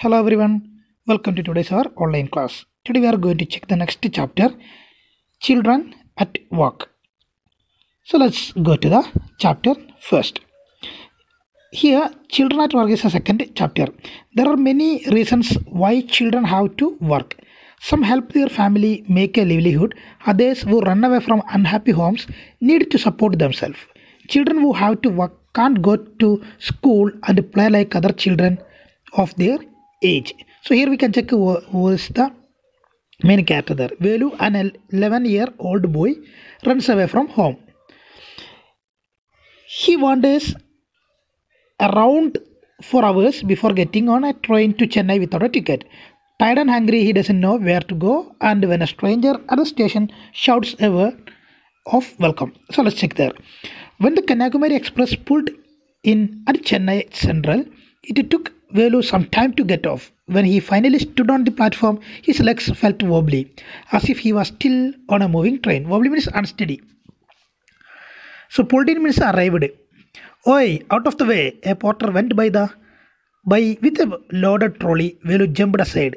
Hello everyone, welcome to today's our online class. Today we are going to check the next chapter, Children at Work. So let's go to the chapter first. Here, Children at Work is a second chapter. There are many reasons why children have to work. Some help their family make a livelihood, others who run away from unhappy homes need to support themselves. Children who have to work can't go to school and play like other children of their age. So here we can check who is the main character there. Velu, an 11-year-old boy, runs away from home. He wanders around for hours before getting on a train to Chennai without a ticket. Tired and hungry, he doesn't know where to go, and when a stranger at the station shouts a word of welcome. So let's check there. When the Kanyakumari Express pulled in at Chennai Central, it took Velu some time to get off. When he finally stood on the platform, his legs felt wobbly, as if he was still on a moving train. Wobbly means unsteady. So pulled in means arrived. Oi, out of the way! A porter went by with a loaded trolley. Velu jumped aside.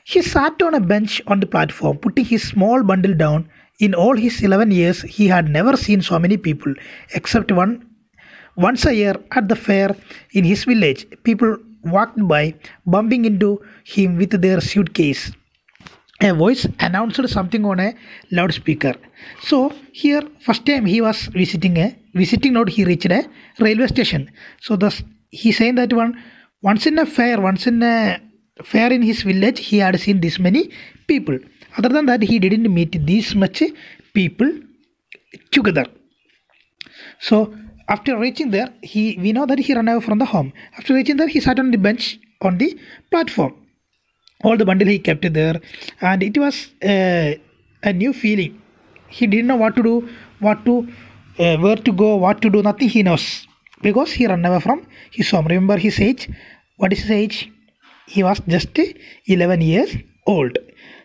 He sat on a bench on the platform, putting his small bundle down. In all his 11 years, he had never seen so many people, except once a year at the fair in his village. People walked by, bumping into him with their suitcase. A voice announced something on a loudspeaker. So here, first time he was visiting note, he reached a railway station. So thus he saying that once in a fair in his village, he had seen this many people. Other than that, he didn't meet this much people together. So after reaching there, we know that he ran away from the home. After reaching there, he sat on the bench on the platform. All the bundle he kept there, and it was a new feeling. He didn't know what to do, where to go, what to do. Nothing he knows because he ran away from his home. Remember his age? What is his age? He was just 11 years old.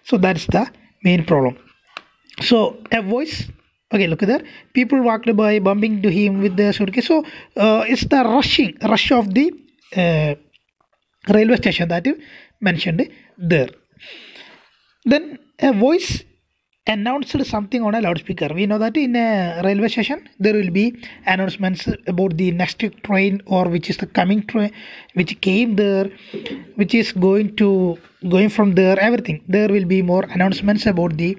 So that's the main problem. So a voice. Okay, look at that. People walked by, bumping to him with their suitcase. So it's the rush of the railway station that you mentioned there. Then a voice announced something on a loudspeaker. We know that in a railway station there will be announcements about the next train, or which is the coming train, which came there, which is going from there, everything. There will be more announcements about the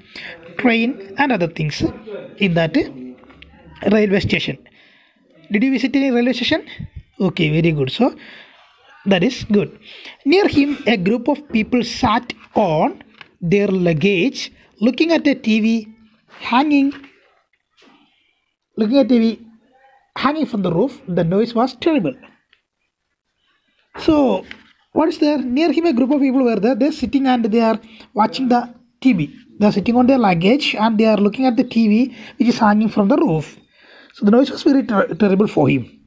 train and other things in that railway station. Did you visit any railway station? Okay, very good. So that is good. Near him, a group of people sat on their luggage, looking at a TV hanging from the roof. The noise was terrible. So what is there? Near him, a group of people were there. They're sitting and they are watching the TV. They are sitting on their luggage and they are looking at the TV which is hanging from the roof. So the noise was very terrible for him.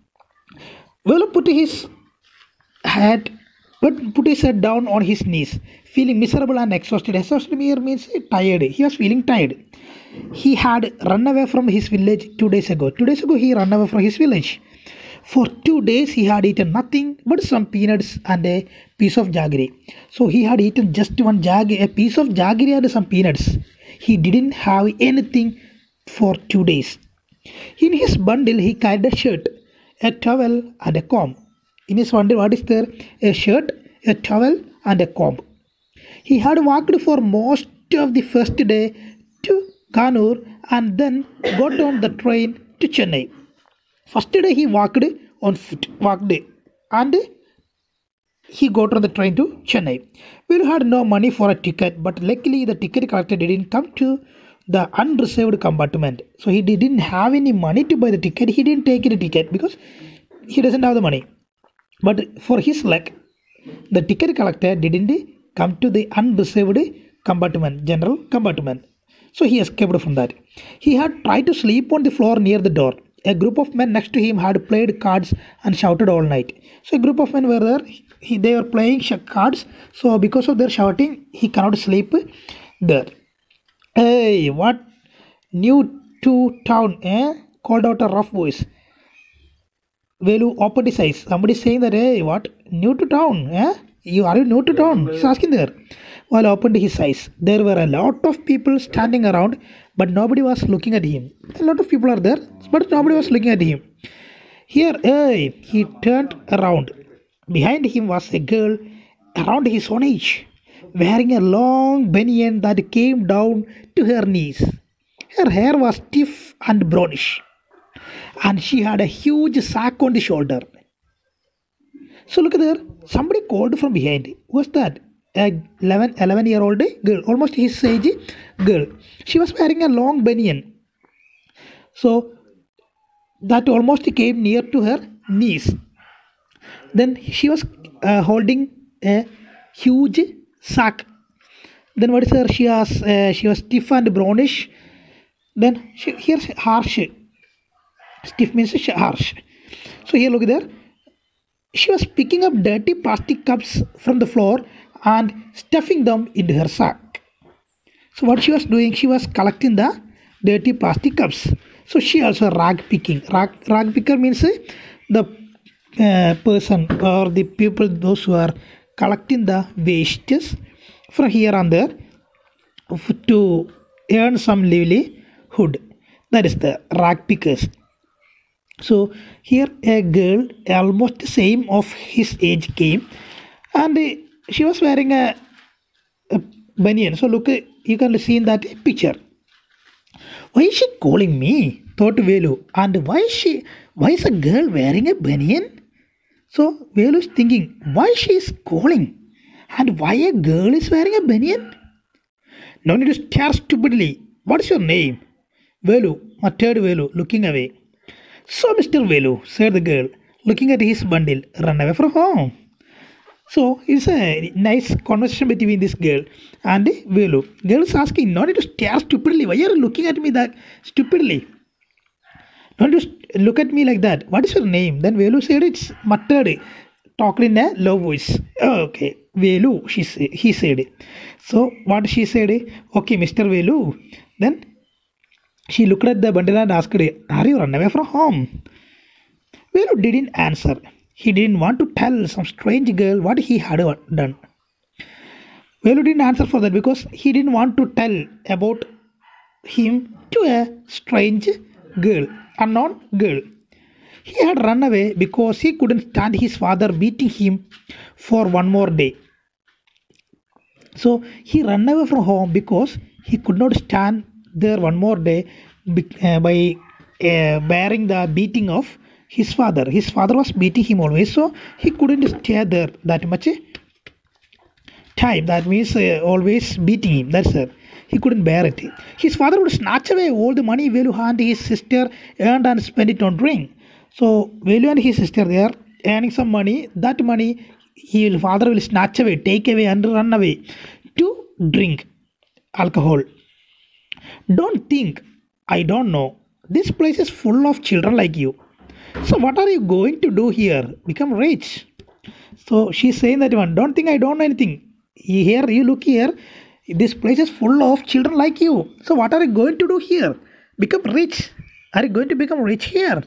Velu put his head down on his knees, feeling miserable and exhausted. Exhausted here means tired. He was feeling tired. He had run away from his village 2 days ago. 2 days ago he ran away from his village. For 2 days he had eaten nothing but some peanuts and a piece of jaggery. So he had eaten just a piece of jaggery and some peanuts. He didn't have anything for 2 days. In his bundle he carried a shirt, a towel and a comb. In his bundle, what is there? A shirt, a towel and a comb. He had walked for most of the first day to Kannur and then got on the train to Chennai. First day he walked on foot, and he got on the train to Chennai. We had no money for a ticket, but luckily the ticket collector didn't come to the unreserved compartment. So he didn't have any money to buy the ticket. He didn't take any ticket because he doesn't have the money. But for his luck, the ticket collector didn't come to the unreserved compartment, general compartment. So he escaped from that. He had tried to sleep on the floor near the door. A group of men next to him had played cards and shouted all night. So a group of men were there. They were playing cards. So because of their shouting, he cannot sleep there. Hey, what? New to town, eh? Called out a rough voice. Velu opened his eyes. Somebody is saying that, hey, what? New to town, eh? You are you noted down? He's asking there. While opened his eyes, there were a lot of people standing around, but nobody was looking at him. A lot of people are there, but nobody was looking at him. Here, hey, he turned around. Behind him was a girl around his own age, wearing a long banyan that came down to her knees. Her hair was stiff and brownish, and she had a huge sack on the shoulder. So look there, somebody called from behind. Who was that? A 11-year-old girl, almost his age girl. She was wearing a long banyan. So that almost came near to her knees. Then she was holding a huge sack. Then what is her? She was stiff and brownish. Then here's harsh. Stiff means harsh. So here look there. She was picking up dirty plastic cups from the floor and stuffing them into her sack. So what she was doing, she was collecting the dirty plastic cups. So she also rag picking. Rag picker means the person or the people, those who are collecting the wastes from here and there to earn some livelihood. That is the rag pickers. So here a girl almost the same of his age came, and she was wearing a banyan. So look, you can see in that picture. Why is she calling me? Thought Velu. And why is a girl wearing a banyan? So Velu is thinking, why she is calling? And why a girl is wearing a banyan? No need to stare stupidly. What is your name? Velu, muttered Velu, looking away. So Mr. Velu, said the girl, looking at his bundle, run away from home. So it's a nice conversation between this girl and Velu. Girl is asking, not to stare stupidly. Why are you looking at me that stupidly? Don't just look at me like that. What is your name? Then Velu said it's muttered, talked in a low voice. Okay, Velu, he said. So what she said, okay, Mr. Velu. Then she looked at the bundle and asked, are you run away from home? Velu didn't answer. He didn't want to tell some strange girl what he had done. Velu didn't answer for that because he didn't want to tell about him to a strange girl, unknown girl. He had run away because he couldn't stand his father beating him for one more day. So he ran away from home because he could not stand there one more day by bearing the beating of his father. His father was beating him always, so he couldn't stay there that much time. That means always beating him. That's it. He couldn't bear it. His father would snatch away all the money Velu and his sister earned and spend it on drink. So Velu and his sister, they are earning some money. That money his father will snatch away, take away and run away to drink alcohol. Don't think I don't know. This place is full of children like you. So what are you going to do here? Become rich. So she's saying that one. Don't think I don't know anything. Here, you look here. This place is full of children like you. So what are you going to do here? Become rich. Are you going to become rich here?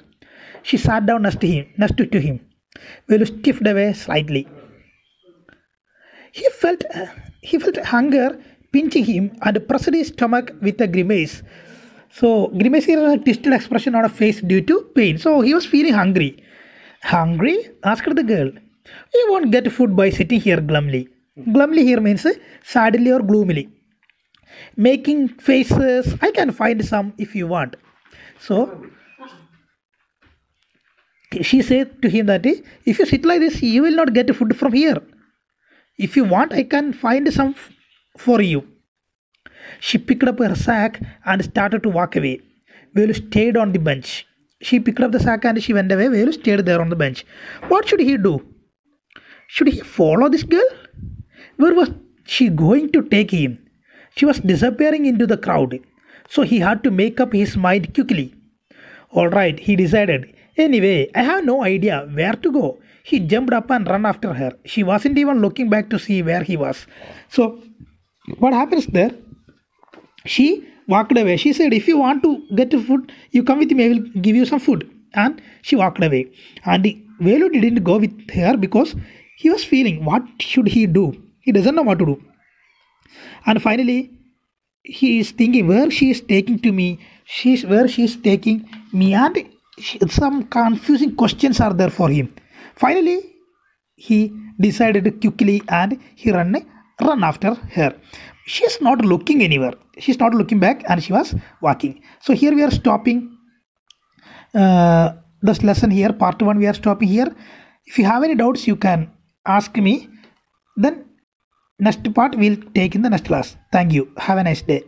She sat down next to him. Velu stiffed away slightly. He felt hunger pinching him and pressed his stomach with a grimace. So grimace is a twisted expression on a face due to pain. So he was feeling hungry. Hungry? Asked the girl. You won't get food by sitting here glumly. Glumly here means sadly or gloomily. Making faces. I can find some if you want. So she said to him that if you sit like this, you will not get food from here. If you want, I can find some for you. She picked up her sack and started to walk away. Velu stayed on the bench. She picked up the sack and she went away. Velu stayed there on the bench. What should he do? Should he follow this girl? Where was she going to take him? She was disappearing into the crowd. So he had to make up his mind quickly. Alright, he decided. Anyway, I have no idea where to go. He jumped up and ran after her. She wasn't even looking back to see where he was. So what happens there? She walked away. She said, if you want to get food, you come with me, I will give you some food. And she walked away. And Velu didn't go with her because He was feeling what should he do? He doesn't know what to do. And finally, he is thinking where she is taking to me. She's where she is taking me, and some confusing questions are there for him. Finally, he decided quickly and he run after her. She is not looking anywhere. She's not looking back, and she was walking. So here we are stopping this lesson here. Part 1 we are stopping here. If you have any doubts, you can ask me. Then next part we'll take in the next class. Thank you. Have a nice day.